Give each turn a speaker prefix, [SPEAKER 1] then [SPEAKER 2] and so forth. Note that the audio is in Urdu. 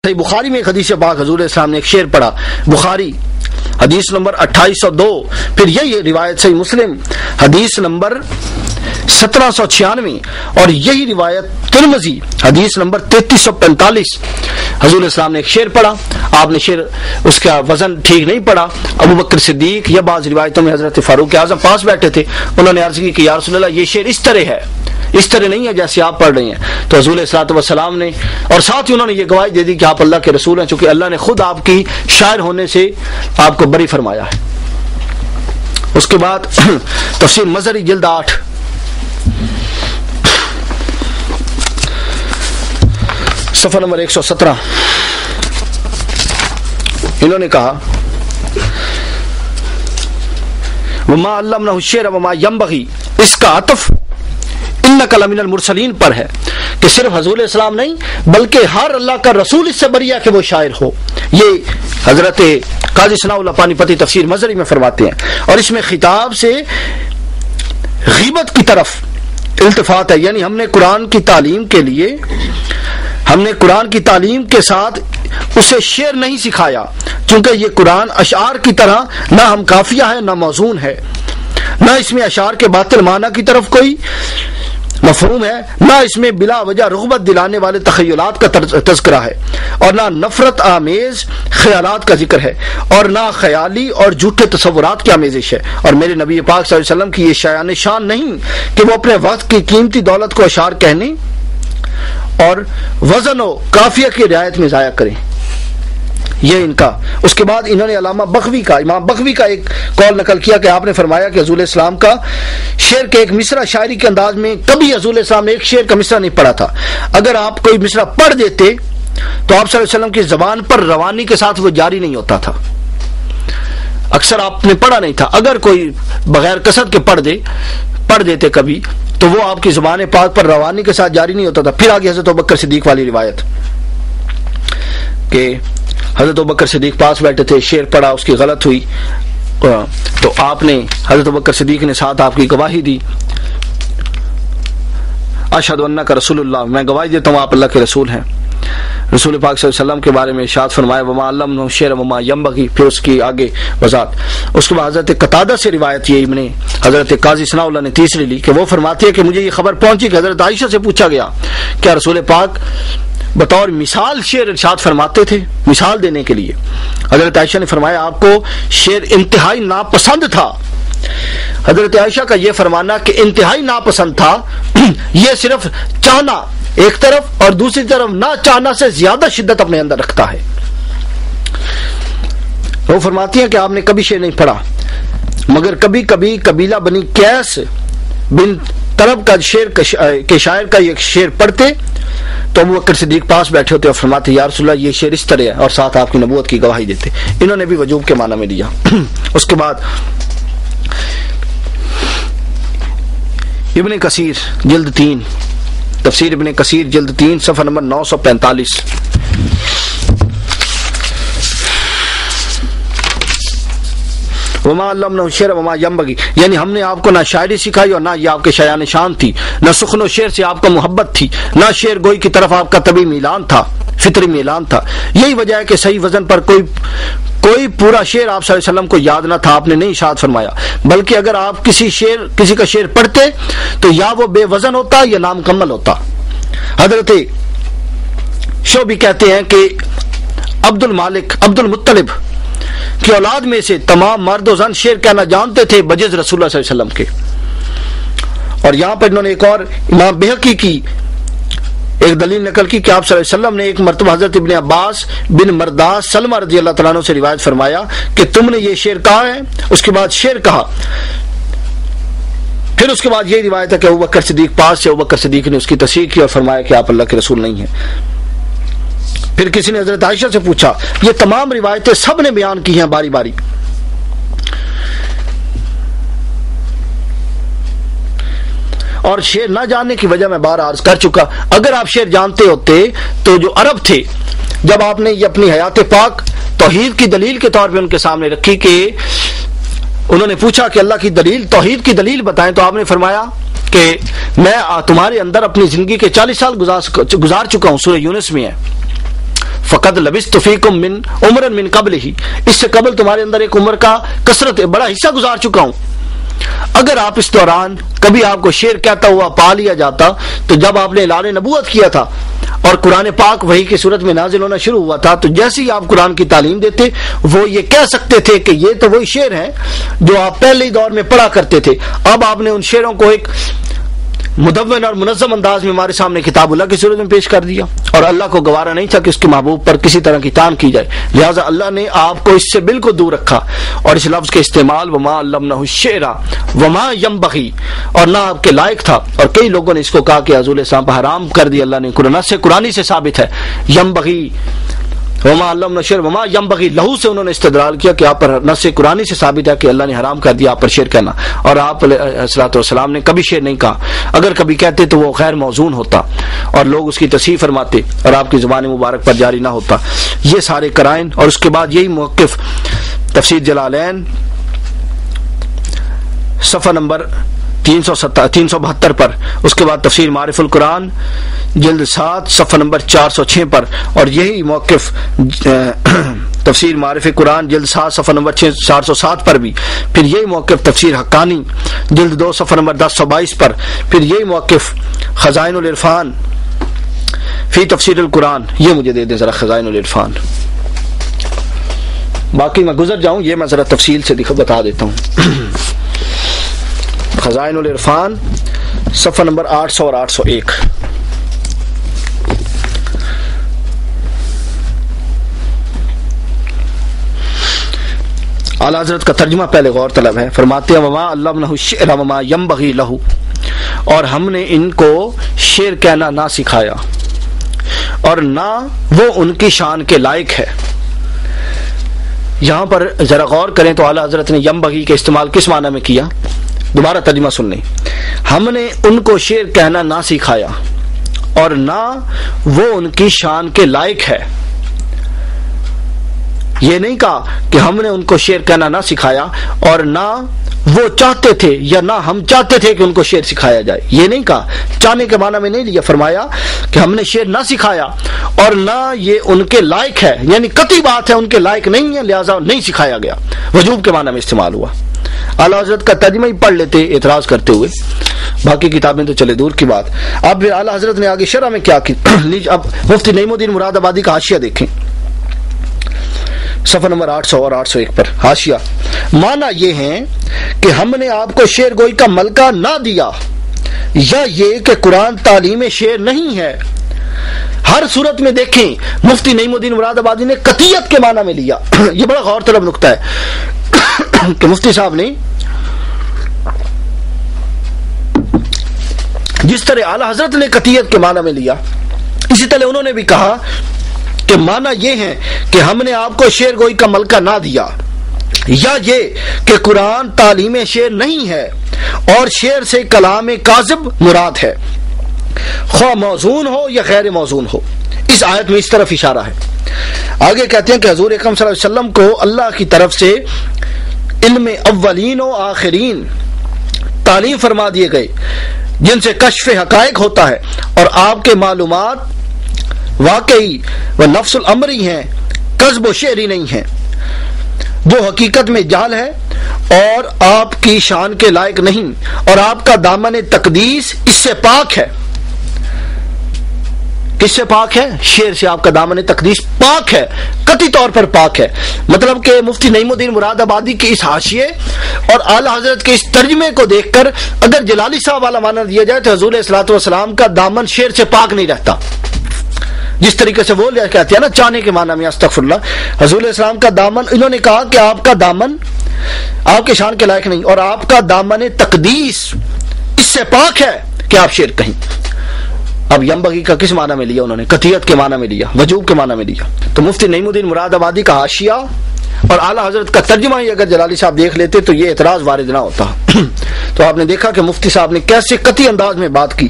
[SPEAKER 1] صحیح بخاری میں ایک حدیث پاک حضور اسلام نے ایک شعر پڑھا، بخاری حدیث نمبر 2802، پھر یہی روایت صحیح مسلم حدیث نمبر 1796، اور یہی روایت ترمذی حدیث نمبر 3345، حضور اسلام نے ایک شعر پڑھا، آپ نے شعر اس کا وزن ٹھیک نہیں پڑھا، ابو بکر صدیق یا بعض روایتوں میں حضرت فاروق اعظم پاس بیٹھے تھے، انہوں نے عرض کی کہ یا رسول اللہ یہ شعر اس طرح ہے، اس طرح نہیں ہے جیسے آپ پڑھ رہے ہیں، تو حضور صلی اللہ علیہ وسلم نے اور ساتھ ہی انہوں نے یہ گواہی دے دی کہ آپ اللہ کے رسول ہیں، چونکہ اللہ نے خود آپ کی شاعر ہونے سے آپ کو بری فرمایا ہے۔ اس کے بعد تفسیر مظہری جلد 8 صفحہ نمبر 117، انہوں نے کہا وما علمنہ الشعر وما ينبغي، اس کا عطف انک لمن المرسلین پر ہے کہ صرف حضور اسلام نہیں بلکہ ہر اللہ کا رسول اس سے بری ہے کہ وہ شاعر ہو۔ یہ حضرت قاضی ثناء اللہ پانی پتی تفسیر مظہری میں فرماتے ہیں، اور اس میں خطاب سے غیبت کی طرف التفات ہے، یعنی ہم نے قرآن کی تعلیم کے لیے، ہم نے قرآن کی تعلیم کے ساتھ اسے شعر نہیں سکھایا، چونکہ یہ قرآن اشعار کی طرح نہ ہم قافیہ ہے نہ موزون ہے، نہ اس میں اشعار کے باطل معنی کی طرف کوئی مفہوم ہے، نہ اس میں بلا وجہ رغبت دلانے والے تخیلات کا تذکرہ ہے، اور نہ نفرت آمیز خیالات کا ذکر ہے، اور نہ خیالی اور جھوٹے تصورات کی آمیزش ہے، اور میرے نبی پاک صلی اللہ علیہ وسلم کی یہ شایان شان نہیں کہ وہ اپنے وقت کی قیمتی دولت کو اشعار کہنے اور وزن و قافیہ کی رعایت میں ضائع کریں، یہ ان کا۔ اس کے بعد انہوں نے علامہ بغوی کا، امام بغوی کا ایک قول نقل کیا کہ آپ نے فرمایا کہ حضور اسلام کا شعر کے ایک مصرع شاعری کے انداز میں کبھی حضور اسلام نے ایک شعر کا مصرع نہیں پڑھا تھا، اگر آپ کوئی مصرع پڑھ دیتے تو آپ صلی اللہ علیہ وسلم کی زبان پر روانی کے ساتھ وہ جاری نہیں ہوتا تھا، اکثر آپ نے پڑھا نہیں تھا، اگر کوئی بغیر قصد کے پڑھ دیتے کبھی تو وہ آپ کی زبان پاک پر روانی کے ساتھ جاری نہیں ہوتا تھا۔ پھر آگے حضرت ابوبکر صدیق والی روایت کہ حضرت ابوبکر صدیق پاس بیٹھے تھے، شعر پڑھا، اس کی غلط ہوئی تو آپ نے، حضرت ابوبکر صدیق نے ساتھ آپ کی گواہی دی، اشہد انک رسول اللہ، میں گواہی دیتا ہوں آپ اللہ کے رسول ہیں۔ رسول پاک صلی اللہ علیہ وسلم کے بارے میں ارشاد فرمایا وما علمنہ الشعر وما ينبغي، پھر اس کی آگے وضاحت۔ اس کے بعد حضرت قتادہ سے روایت یہ ابن حضرت قاضی ثناء اللہ نے تیسری لی کہ وہ فرماتے ہیں کہ مجھے یہ خبر پہنچی کہ حضرت عائشہ سے پوچھا گیا کیا رسول پاک بطور مثال شعر ارشاد فرماتے تھے، مثال دینے کے لیے؟ حضرت عائشہ نے فرمایا آپ کو شعر انتہائی ناپسند تھا۔ حضرت عائشہ کا یہ فرمانا کہ انتہائی ناپسند تھا، یہ صرف چاہنا ایک طرف اور دوسری طرف نہ چاہنا سے زیادہ شدت اپنے اندر رکھتا ہے۔ وہ فرماتی ہیں کہ آپ نے کبھی شعر نہیں پڑھا، مگر کبھی کبھی قبیلہ بنی قیس بن طلب کا شعر کے شاعر کا یہ شعر پڑھتے تو ابو بکر صدیق پاس بیٹھے ہوتے اور فرماتے یا رسول اللہ یہ شعر اس طرح ہے، اور ساتھ آپ کی نبوت کی گواہی دیتے۔ انہوں نے بھی وجوب کے معنی میں لیا۔ اس کے بعد ابن کثیر جلد 3، تفسیر ابن کثیر جلد 3 صفحہ نمبر 945، وما علمنہ الشعر وما ينبغي، یعنی ہم نے آپ کو نہ شاعری سکھائی اور نہ یہ آپ کے شایان شان تھی، نہ سخن و شعر سے آپ کو محبت تھی، نہ شعر گوئی کی طرف آپ کا طبعی میلان تھا، فطری میلان تھا۔ یہی وجہ ہے کہ صحیح وزن پر کوئی پورا شعر آپ صلی اللہ علیہ وسلم کو یاد نہ تھا، آپ نے نہیں ارشاد فرمایا، بلکہ اگر آپ کسی کا شعر پڑھتے تو یا وہ بے وزن ہوتا یا نامکمل ہوتا۔ حضرت شعبی کہتے ہیں کہ عبد المطلب کی اولاد میں سے تمام مرد و زن شعر کہنا جانتے تھے بجز رسول اللہ صلی اللہ علیہ وسلم کے۔ اور یہاں پر انہوں نے ایک اور امام بہقی کی ایک دلیل نقل کی کہ آپ صلی اللہ علیہ وسلم نے ایک مرتبہ حضرت ابن عباس بن مرداس سلمہ رضی اللہ تعالیٰ عنہ سے روایت فرمایا کہ تم نے یہ شعر کہا ہے، اس کے بعد شعر کہا، پھر اس کے بعد یہ روایت ہے کہ ابوبکر صدیق پاس سے، ابوبکر صدیق نے اس کی تصحیح کی اور فرمایا کہ آپ اللہ کے رسول نہیں ہیں۔ پھر کسی نے حضرت عائشہ سے پوچھا، یہ تمام روایتیں سب نے بیان کی ہیں باری باری، اور شعر نہ جاننے کی وجہ میں بار عرض کر چکا، اگر آپ شعر جانتے ہوتے تو جو عرب تھے جب آپ نے یہ اپنی حیات پاک توحید کی دلیل کے طور پہ ان کے سامنے رکھی کہ انہوں نے پوچھا کہ اللہ کی دلیل، توحید کی دلیل بتائیں، تو آپ نے فرمایا کہ میں تمہارے اندر اپنی زندگی کے 40 سال گزار چکا ہوں، سورہ یونس میں ہے، فقد لبثت فیکم من عمرا من قبلہ، اس سے قبل تمہارے اندر ایک عمر کا کثرت بڑا حصہ گزار چکا ہوں۔ اگر آپ اس دوران کبھی آپ کو شعر کہتا ہوا پا لیا جاتا تو جب آپ نے اعلان نبوت کیا تھا اور قرآن پاک وحی کی صورت میں نازل ہونا شروع ہوا تھا تو جیسے ہی آپ قرآن کی تعلیم دیتے وہ یہ کہہ سکتے تھے کہ یہ تو وہی شعر ہیں جو آپ پہلے ہی دور میں پڑھا کرتے تھے۔ اب آپ نے ان شعروں کو ایک مدون اور منظم انداز میں ہمارے سامنے کتاب اللہ کی صورت میں پیش کر دیا، اور اللہ کو گوارا نہیں تھا کہ اس کے محبوب پر کسی طرح کی تان کی جائے، لہذا اللہ نے آپ کو اس سے بالکل دور رکھا اور اس لفظ کے استعمال وما علمنہ الشعر وما ینبغی اور نہ آپ کے لائق تھا، اور کئی لوگوں نے اس کو کہا کہ حضور اسلام پر حرام کر دیا اللہ نے، قرآن سے ثابت ہے ینبغی وما علمنا الشعر وما ینبغی لہو سے انہوں نے استدلال کیا کہ آپ پر نص قرآنی سے ثابت ہے کہ اللہ نے حرام کر دیا آپ پر شعر کہنا، اور آپ علیہ الصلوۃ والسلام نے کبھی شعر نہیں کہا، اگر کبھی کہتے تو وہ غیر موزون ہوتا اور لوگ اس کی تصحیح فرماتے اور آپ کی زبان مبارک پر جاری نہ ہوتا۔ یہ سارے قرائن، اور اس کے بعد یہی موقف تفسیر جلالین صفحہ نمبر 372 پر، اس کے بعد تفسیر معارف القرآن جلد 7 صفحہ نمبر 406 پر، اور یہی موقف تفسیر معارف قرآن جلد 7 صفحہ نمبر 407 پر بھی، پھر یہی موقف تفسیر حقانی جلد 2 صفحہ نمبر 1022 پر، پھر یہی موقف خزائن العرفان فی تفسیر القرآن، یہ مجھے دے دیں ذرا خزائن العرفان، باقی میں گزر جاؤں یہ میں ذرا تفصیل سے بتا دیتا ہوں۔ خزائن العرفان صفحہ نمبر 800 اور 801، اعلیٰ حضرت کا ترجمہ پہلے غور طلب ہے، فرماتے ہیں وما علمنہ الشعر وما ینبغی لہ، اور ہم نے ان کو شعر کہنا نہ سکھایا اور نہ وہ ان کی شان کے لائق ہے۔ یہاں پر ذرا غور کریں تو اعلیٰ حضرت نے ینبغی کا استعمال کس معنی میں کیا، دوبارہ ترجمہ سن لیں، ہم نے ان کو شعر کہنا نہ سکھایا اور نہ وہ ان کی شان کے لائق ہے۔ یہ نہیں کہا کہ ہم نے ان کو شعر کہنا نہ سکھایا اور نہ وہ چاہتے تھے یا نہ ہم چاہتے تھے کہ ان کو شعر سکھایا جائے، یہ نہیں کہا، چاہنے کے معنی میں نہیں لیا، فرمایا کہ ہم نے شعر نہ سکھایا اور نہ یہ ان کے لائق ہے، یعنی قطعی بات ہے ان کے لائق نہیں ہے لہذا نہیں سکھایا گیا، وجوب کے معنی میں استعمال ہوا۔ اعلیٰ حضرت کا ترجمہ ہی پڑھ لیتے اعتراض کرتے ہوئے، باقی کتابیں تو چلے دور کی بات۔ اب پھر اعلیٰ حضرت نے آگے شرح میں کیا کی، اب مفتی نعیم الدین مراد آبادی کا حاشیہ دیکھیں صفحہ نمبر 800 اور 801 پر، حاشیہ معنی یہ ہے کہ ہم نے آپ کو شعر گوئی کا ملکہ نہ دیا، یا یہ کہ قرآن تعلیم شعر نہیں ہے۔ ہر صورت میں دیکھیں مفتی نعیم الدین مراد آبادی نے قطعیت کے معنی میں لیا، یہ بڑا غور طلب نقطہ ہے کہ مفتی صاحب نے جس طرح اعلیٰ حضرت نے قطعیت کے معنی میں لیا، اسی طرح انہوں نے بھی کہا کہ معنی یہ ہے کہ ہم نے آپ کو شعر گوئی کا ملکہ نہ دیا، یا یہ کہ قرآن تعلیم شعر نہیں ہے اور شعر سے کلام کاذب مراد ہے، خواہ موزون ہو یا غیر موزون ہو۔ اس آیت میں اس طرف اشارہ ہے۔ آگے کہتے ہیں کہ حضور اکرم صلی اللہ علیہ وسلم کو اللہ کی طرف سے علم اولین و آخرین تعلیم فرما دیے گئے جن سے کشف حقائق ہوتا ہے، اور آپ کے معلومات واقعی و نفس الامری ہیں، کذب و شعری نہیں ہیں، جو حقیقت میں جہل ہے اور آپ کی شان کے لائق نہیں، اور آپ کا دامن تقدیس اس سے پاک ہے۔ کس سے پاک ہے؟ شعر سے آپ کا دامن تقدیس پاک ہے، قطعی طور پر پاک ہے۔ مطلب کہ مفتی نعیم الدین مراد آبادی کے اس حاشیے اور اعلیٰ حضرت کے اس ترجمے کو دیکھ کر اگر جلالی صاحب والا معنی دیا جائے تو حضور صلی اللہ علیہ وسلم کا دامن شعر سے پاک نہیں رہتا، جس طریقے سے وہ کہتے ہیں نا چاہنے کے معنی میں، استغفر اللہ، حضور علیہ السلام کا دامن، انہوں نے کہا کہ آپ کا دامن آپ کے شان کے لائق نہیں، اور آپ کا دامن تقدیس اس سے پاک ہے کہ آپ شعر کہیں۔ اب ینبغی کا کس معنی میں لیا انہوں نے؟ قطعیت کے معنی میں لیا، وجوب کے معنی میں لیا۔ تو مفتی نعیم الدین مراد آبادی کا حاشیہ اور اعلیٰ حضرت کا ترجمہ ہی اگر جلالی صاحب دیکھ لیتے تو یہ اعتراض وارد نہ ہوتا۔ تو آپ نے دیکھا کہ مفتی صاحب نے کیسے قطعی انداز میں بات کی۔